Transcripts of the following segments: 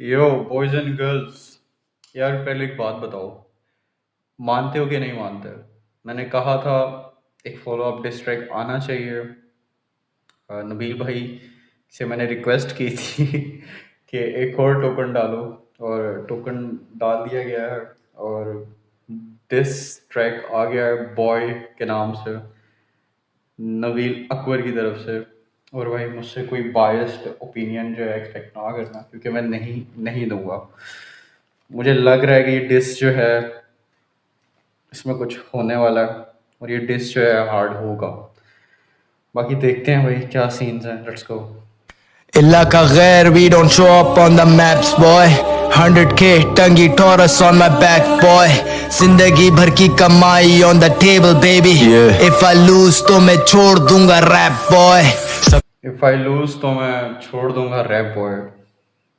Yo boys and girls, यार पहले एक बात बताओ, मानते हो कि नहीं मानते? मैंने कहा था एक फॉलो अप डिस ट्रैक आना चाहिए। नबील भाई से मैंने रिक्वेस्ट की थी कि एक और टोकन डालो, और टोकन डाल दिया गया है। और डिस ट्रैक आ गया है बॉय के नाम से, नबील अकबर की तरफ से। और भाई मुझसे कोई बायस्ड ओपिनियन जो है एक्सपेक्ट ना करना, क्योंकि मैं नहीं नहीं दूंगा। मुझे लग रहा है कि ये डिस जो है, इसमें कुछ होने वाला है, और ये डिस जो है हार्ड होगा। बाकी देखते हैं भाई क्या सीन्स हैं, लेट्स गो। इलाका गैर, we don't show up on the maps boy. 100k टंगी Taurus on my back boy. जिंदगी भर की कमाई on the table baby. If I lose तो मैं छोड़ दूंगा rap boy. If I lose तो मैं छोड़ दूंगा रैप बॉय,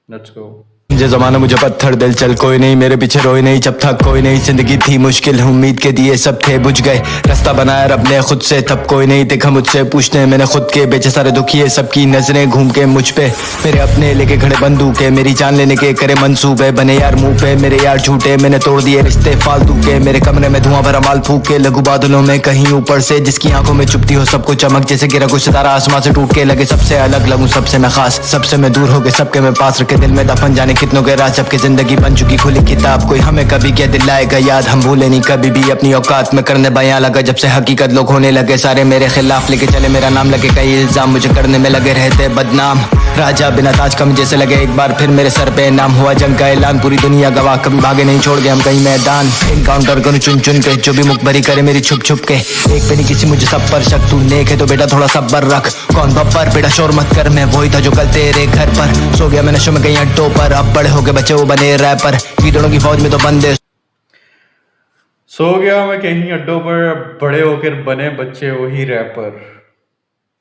लेट्स गो। मुझे जमाना मुझे पत्थर दिल चल कोई नहीं मेरे पीछे रोई नहीं जब था कोई नहीं जिंदगी थी मुश्किल उम्मीद के दिए सब थे बुझ गए रास्ता बनाया रब ने खुद से तब कोई नहीं देखा मुझसे पूछने मैंने खुद के बेचे सारे दुखिए सबकी नजरें घूम के मुझ पे मेरे अपने लेके खड़े बंदूक है मेरी जान लेने के करे मंसूबे बने यार मुंह पे मेरे यार झूठे मैंने तोड़ दिए रिश्ते फालतू के मेरे कमरे में धुआं भरा माल फूक के लगू बादलों में कहीं ऊपर से जिसकी आंखों में चुपती हो सबको चमक जैसे गिरा कुछ सितारा आसमां से टूट के लगे सबसे अलग लगूं सबसे मैं खास सबसे मैं दूर हो गए सबके मैं पास रखे दिल में दफन जाने कितनों के राज सबकी जिंदगी बन चुकी खुली किताब कोई हमें कभी क्या दिलाएगा याद हम भूले नहीं कभी भी अपनी औकात में करने बयां लगा जब से हकीकत लोग होने लगे सारे मेरे खिलाफ लेके चले मेरा नाम लगे कई इल्जाम मुझे करने में लगे रहते बदनाम राजा बिना ताज कम जैसे लगे एक बार फिर मेरे सर पे नाम हुआ जंग का ऐलान पूरी दुनिया गवाह कभी भागे नहीं छोड़ गए हम कहीं मैदान इनकाउंटर करूं चुन चुन के जो भी मुखबरी करे मेरी छुप छुप के एक पे नहीं किसी मुझे सब पर शक तू नेक है तो बेटा थोड़ा सब्र रख कौन बब्बर बेटा शोर मत कर मैं वही था जो कल तेरे घर पर सो गया मैं नशों में कहीं अड्डों पर अब बड़े हो गए बच्चे वो बने रैपर गीदड़ों की फौज में तो बंदे सो गया मैं कहीं अड्डों पर, अब बड़े होकर बने बच्चे वही rapper.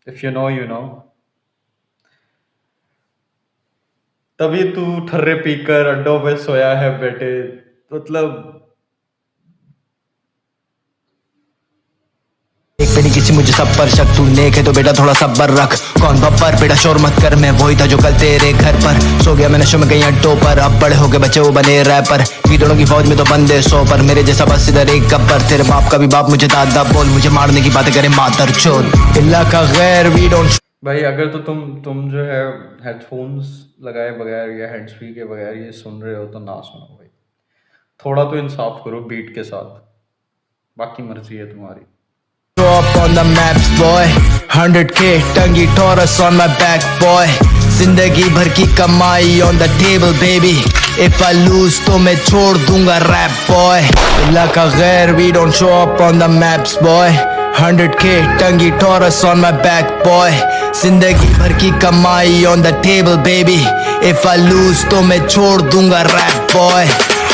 If you know you know. तभी तू ठर्रे पीकर अड्डों पे सोया है बेटे, मतलब। एक पे नहीं किसी मुझे सब पर शक तू नेक है तो बेटा थोड़ा सब्र रख कौन बब्बर बेटा शोर मत कर मैं वही था जो कल तेरे घर पर सो गया मैं नशों में कहीं अड्डों पर अब बड़े हो गए बच्चे वो बने रैपर गीदड़ों की फौज में तो बंदे सौ पर मेरे जैसा बस इधर एक गब्बर तेरे बाप का भी बाप मुझे दादा बोल मुझे मारने की बातें करे मातर चोर इलाका गैर वी डोंट भाई अगर तो तुम जो है हेडफोन्स लगाए बगैर या हैंड्स फ्री के बगैर ये सुन रहे हो तो ना सुनो भाई। थोड़ा तो इंसाफ करो बीट के साथ, बाकी मर्जी है तुम्हारी। show up on the maps boy 100k टंगी Taurus on my back boy जिंदगी भर की कमाई on the table baby if I lose तो मैं छोड़ दूंगा rap boy इलाका गैर we don't show up on the maps boy 100k टंगी Taurus on my back boy जिंदगी भर की कमाई on the table baby if I lose तो मैं छोड़ दूंगा rap boy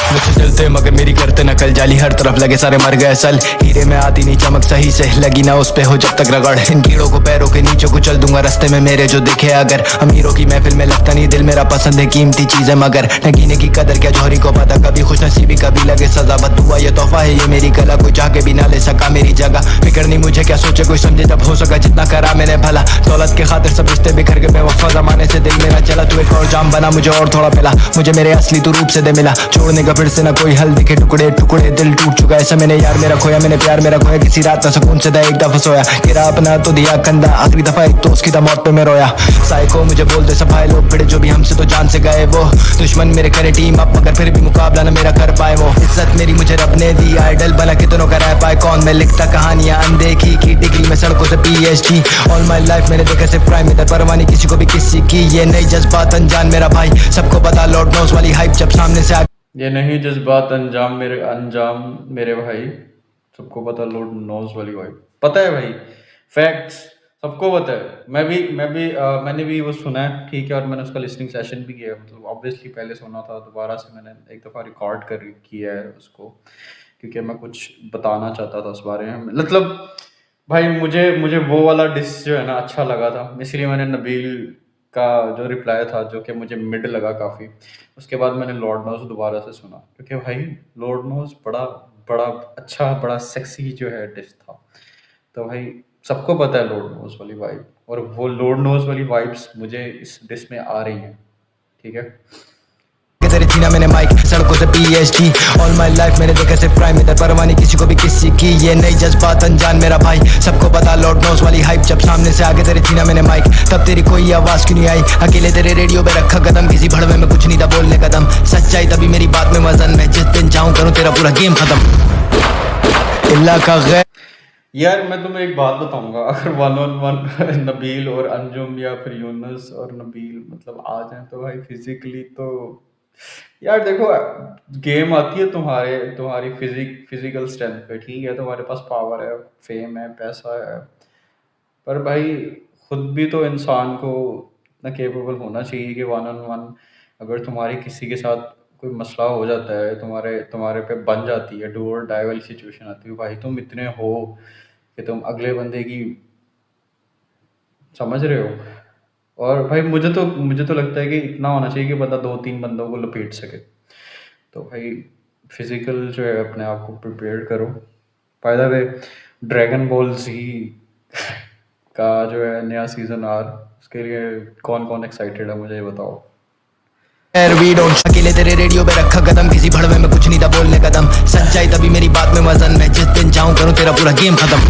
मुझे चलते मगर मेरी करते नकल जाली हर तरफ लगे सारे मर गए असल हीरे में आती नहीं चमक सही से लगी ना उस पे हो जब तक रगड़ इन कीड़ों को पैरों के नीचे को चल दूंगा रास्ते में मेरे जो दिखे अगर अमीरों की महफिल में लगता नहीं दिल मेरा पसंद है कीमती चीजें मगर नगीने की कदर क्या जौहरी को पता कभी खुश नसीबी कभी लगे सजा बदुआ ये तोहफा है ये मेरी कला कोई जाके भी ना ले सका मेरी जगह फिक्र नहीं मुझे क्या सोचे कोई समझे जब हो सका जितना करा मैंने भला दौलत के खातिर सब रिश्ते बिखर के बेवफा जमाने से दिल मेरा चला तू एक और जाम बना मुझे और थोड़ा पिला मुझे मेरे असली तू रूप से दे मिला छोड़ने का फिर से ना कोई हल दिखे टुकड़े टुकड़े दिल टूट चुका ऐसा मैंने यार मेरा खोया मैंने प्यार मेरा खोया किसी रात ना सुकून से था एक दफा सोया तेरा अपना तो दिया कंधा आखिरी दफा एक दोस्त की था मौत पे मैं रोया साइको मुझे बोलते सफाई लोग भिड़े जो भी हमसे तो जान से गए वो दुश्मन मेरे करे टीम अप मगर फिर भी मुकाबला ना मेरा कर पाए वो इज्जत मेरी मुझे रब ने दी आइडल बना कितनों का रह पाए कौन मैं लिखता कहानियां अनदेखी की डिग्री में सड़कों से पीएचडी ऑल माय लाइफ मैंने देखा सिर्फ प्राइम इधर परवानी किसी को भी किसी की ये नई जज्बात अनजान मेरा भाई सबको पता लॉर्ड नोस वाली हाइप जब सामने से ये नहीं जज्बात अंजाम मेरे भाई, सबको पता लोड नोज वाली भाई। पता है भाई, फैक्ट्स सबको पता है। मैंने भी वो सुना है, ठीक है, और मैंने उसका लिसनिंग सेशन भी किया है। मतलब ऑब्वियसली पहले सुना था, दोबारा से मैंने एक दफ़ा रिकॉर्ड कर किया है उसको, क्योंकि मैं कुछ बताना चाहता था उस बारे में। मतलब भाई मुझे मुझे वो वाला डिस जो है ना अच्छा लगा था, इसलिए मैंने नबील का जो रिप्लाई था जो कि मुझे मिड लगा काफ़ी, उसके बाद मैंने लॉर्ड नोज दोबारा से सुना, क्योंकि भाई लॉर्ड नोज बड़ा बड़ा अच्छा बड़ा सेक्सी जो है डिश था। तो भाई सबको पता है लॉर्ड नोज वाली वाइब, और वो लॉर्ड नोज वाली वाइब्स मुझे इस डिश में आ रही हैं, ठीक है। लोगों से PhD। ऑल माई लाइफ मैंने देखा सिर्फ क्राइम, इधर परवानी किसी को भी किसी की, ये नई जज्बात अनजान मेरा भाई, सबको पता लॉर्ड नोस वाली हाइप। जब सामने से आगे तेरे छीना मैंने माइक, तब तेरी कोई आवाज क्यों नहीं आई? अकेले तेरे रेडियो पे रखा कदम, किसी भड़वे में कुछ नहीं था बोलने कदम। सच्चाई तभी मेरी बात में वजन, मैं जिस दिन चाहूं करूं तेरा पूरा गेम खत्म। इल्ला का गैर यार मैं तुम्हें एक बात बताऊंगा, अगर 1-on-1 नबील और अंजुम या फिर यूनुस और नबील मतलब आ जाए तो भाई फिजिकली तो यार देखो, गेम आती है तुम्हारी फिजिकल स्ट्रेंथ पे, ठीक है, तुम्हारे पास पावर है, फेम है, पैसा है, पर भाई खुद भी तो इंसान को इतना केपेबल होना चाहिए कि 1-on-1 अगर तुम्हारी किसी के साथ कोई मसला हो जाता है, तुम्हारे तुम्हारे पे बन जाती है, डू और डाई वाली सिचुएशन आती है, भाई तुम इतने हो कि तुम अगले बंदे की, समझ रहे हो? और भाई मुझे तो लगता है कि इतना होना चाहिए कि बंदा 2-3 बंदों को लपेट सके। तो भाई फिजिकल जो है अपने आप को प्रिपेयर करो। By the way, Dragon Ball ji का जो है नया सीजन उसके लिए कौन कौन एक्साइटेड है मुझे ये बताओ। वी डोंट, अकेले तेरे रेडियो पे रखा कदम, किसी भड़वे में कुछ नहीं था बोलने कदम। सच्चाई तभी मेरी बात में वजन, मैं जिस दिन चाहूं करूं तेरा पूरा गेम खत्म।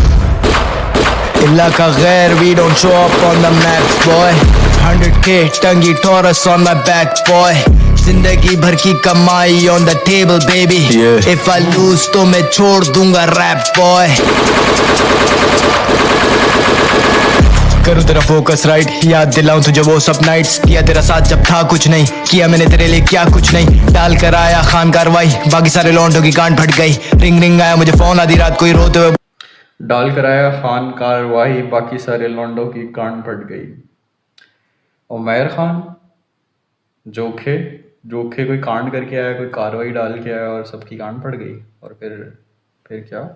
इल्ला का गैर, we don't show up on the maps boy, 100K टंगी Taurus on my back boy, जिंदगी भर की कमाई on the table baby, if I lose तो मैं छोड़ दूंगा रैप बॉय। करूँ तेरा फोकस राइट, याद दिलाऊं तुझे वो सब नाइट्स, किया तेरा साथ जब था कुछ नहीं, किया मैंने तेरे लिए क्या कुछ नहीं, डाल कर आया खान कार्रवाई, बाकी सारे लौंडों की गांड फट गई, रिंग रिंग आया मुझे फोन आधी रात कोई रोते हुए, डाल कर आया खान कार्रवाई, बाकी सारे लौंडों की कान फट गई। उमैर खान जोखे जोखे कोई कांड करके आया, कोई कार्रवाई डाल के आया और सबकी कान फट गई, और फिर क्या?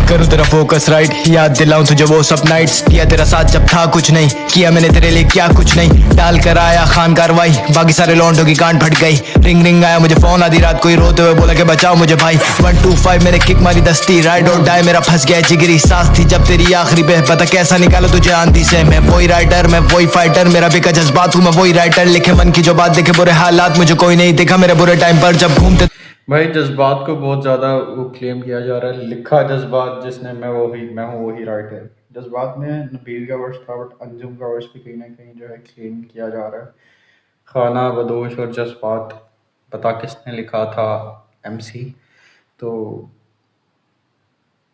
करूँ तेरा फोकस राइट, याद दिलाऊं तुझे वो सब नाइट्स, किया तेरा साथ जब था कुछ नहीं, किया मैंने तेरे लिए क्या कुछ नहीं, डाल कर आया खान कार्रवाई, बाकी सारे लौंडों की गांड फट गई, रिंग रिंग आया मुझे फोन आधी रात कोई रोते हुए बोला कि बचाओ मुझे भाई, 125 मैंने किक मारी दस्ती, राइड और डाई मेरा फंस गया जिगरी, सांस थी जब तेरी आखिरी पे, पता कैसा निकालो तुझे आंधी से, मैं वही राइटर मैं वही फाइटर, मेरा बेका जज्बात हूँ मैं वही राइटर, लिखे मन की जो बात देखे बुरे हालात, मुझे कोई नहीं देखा मेरे बुरे टाइम पर जब घूमते। भाई जज्बात को बहुत ज़्यादा वो क्लेम किया जा रहा है, लिखा जज्बात जिसने मैं हूँ वही राइटर। जज्बात में नबील का वर्स था, बट अंजुम का वर्स भी कहीं ना कहीं जो है क्लेम किया जा रहा है। खाना बदोश और जज्बात, पता किसने लिखा था? MC। तो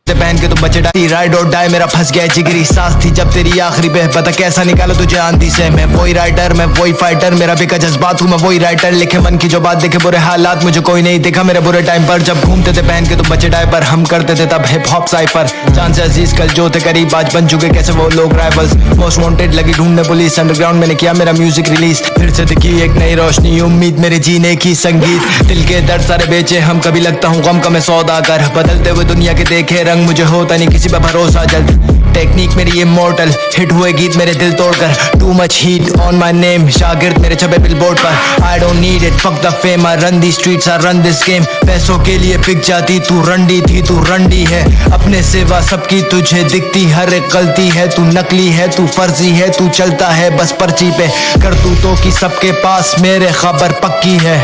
पहन के तो बचे डाली, राइड और डाई मेरा फंस गया जिगरी, सांस थी जब तेरी आखिरी पे, पता कैसा निकालो तुझे आंधी से, मैं वही राइटर मैं वही फाइटर, मेरा बेका जज्बात हूँ मैं वही राइटर, लिखे मन की जो बात देखे बुरे हालात, मुझे कोई नहीं देखा मेरे बुरे टाइम पर जब घूमते थे पहन के तो बचे डाई पर, हम करते थे तब हिप हॉप साइफर, चांद से अजीज कल जो थे करीब आज बन चुके कैसे वो लोग राइवल्स, मोस्ट वांटेड लगी ढूंढने पुलिस, अंडरग्राउंड मैंने किया मेरा म्यूजिक रिलीज, फिर से दिखी एक नई रोशनी, उम्मीद मेरे जीने की, संगीत दिल के दर्द सारे बेचे हम, कभी लगता हूँ गम का मैं सौदागर, बदलते हुए दुनिया के देखे रंग, मुझे होता नहीं किसी पे भरोसा जल्द, टेक्निक मेरी इमोर्टल, हिट हुए गीत मेरे दिल तोड़कर, too much heat on my name, शागिर्द मेरे छपे बिलबोर्ड पर, I don't need it fuck the fame, I run the streets I run this game, पैसों के लिए बिक जाती तू रंडी थी तू रंडी है, अपने सिवा सबकी तुझे दिखती हर एक गलती है, तू नकली है तू फर्जी है, तू चलता है बस पर्ची पे, करतूतों की सबके पास मेरे खबर पक्की है।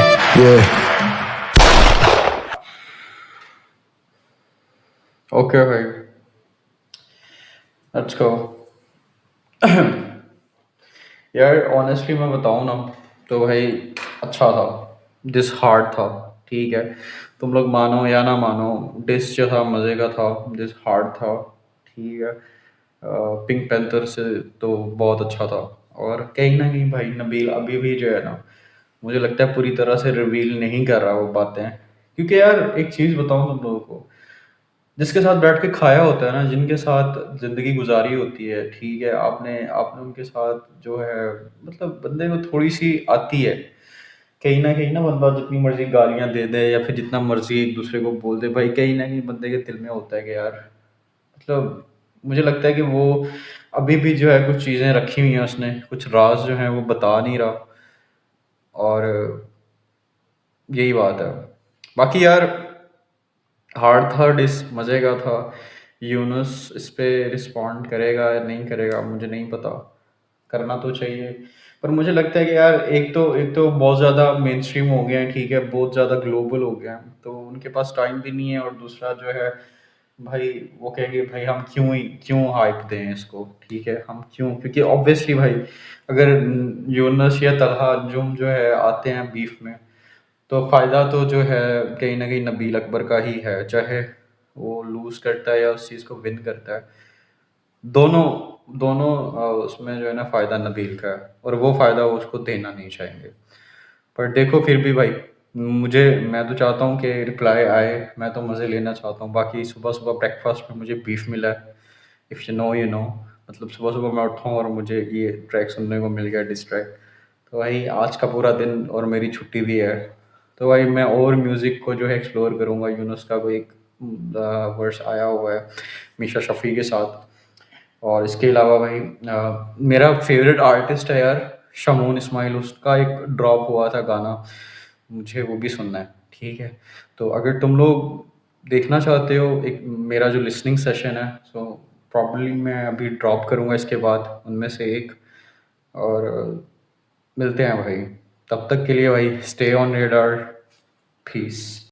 ओके भाई, लेट्स गो। यार ऑनेस्टली मैं बताऊँ ना तो भाई अच्छा था, दिस हार्ड था, ठीक है, तुम लोग मानो या ना मानो, डिस जो था मज़े का था, दिस हार्ड था, ठीक है। पिंक पैंथर से तो बहुत अच्छा था, और कहीं ना कहीं भाई नबील अभी भी जो है ना, मुझे लगता है पूरी तरह से रिवील नहीं कर रहा वो बातें, क्योंकि यार एक चीज़ बताऊँ तुम लोगों को, जिसके साथ बैठ के खाया होता है ना, जिनके साथ ज़िंदगी गुजारी होती है, ठीक है, आपने आपने उनके साथ जो है मतलब बंदे को थोड़ी सी आती है, कहीं ना बंदा जितनी मर्जी गालियां दे दे या फिर जितना मर्जी एक दूसरे को बोल दे, भाई कहीं ना कहीं बंदे के दिल में होता है कि यार मतलब मुझे लगता है कि वो अभी भी जो है कुछ चीज़ें रखी हुई हैं उसने, कुछ राज जो है वो बता नहीं रहा, और यही बात है। बाकी यार हार्ड था, डिस मज़े का था। यूनुस इस पे रिस्पॉन्ड करेगा या नहीं करेगा मुझे नहीं पता, करना तो चाहिए। पर मुझे लगता है कि यार एक तो बहुत ज़्यादा मेन स्ट्रीम हो गए हैं, ठीक है, बहुत ज़्यादा ग्लोबल हो गया है, तो उनके पास टाइम भी नहीं है, और दूसरा जो है भाई वो कहेंगे भाई हम क्यों हाइप दें इसको, ठीक है, हम क्यों, क्योंकि ऑब्वियसली भाई अगर यूनस या तलहा अंजुम जो है आते हैं बीफ में, तो फ़ायदा तो जो है कहीं ना कहीं नबील अकबर का ही है, चाहे वो लूज़ करता है या उस चीज़ को विन करता है। दोनों दोनों उसमें जो है ना फ़ायदा नबील का है, और वो फ़ायदा वो उसको देना नहीं चाहेंगे। पर देखो फिर भी भाई, मैं तो चाहता हूँ कि रिप्लाई आए, मैं तो मज़े लेना चाहता हूँ। बाकी सुबह-सुबह ब्रेकफ़ास्ट में मुझे बीफ मिला है, if you know you no, मतलब सुबह-सुबह मैं उठा हूँ और मुझे ये ट्रैक सुनने को मिल गया, डिस ट्रैक। तो भाई आज का पूरा दिन और मेरी छुट्टी भी है, तो भाई मैं और म्यूज़िक को जो है एक्सप्लोर करूँगा। यूनुस का कोई एक वर्स आया हुआ है मीशा शफ़ी के साथ, और इसके अलावा भाई मेरा फेवरेट आर्टिस्ट है यार शमून इस्माइल, उसका एक ड्रॉप हुआ था गाना, मुझे वो भी सुनना है, ठीक है। तो अगर तुम लोग देखना चाहते हो एक मेरा जो लिसनिंग सेशन है, सो प्रॉब्ली मैं अभी ड्रॉप करूँगा इसके बाद उनमें से एक, और मिलते हैं भाई। तब तक के लिए भाई स्टे ऑन रेडार, पीस।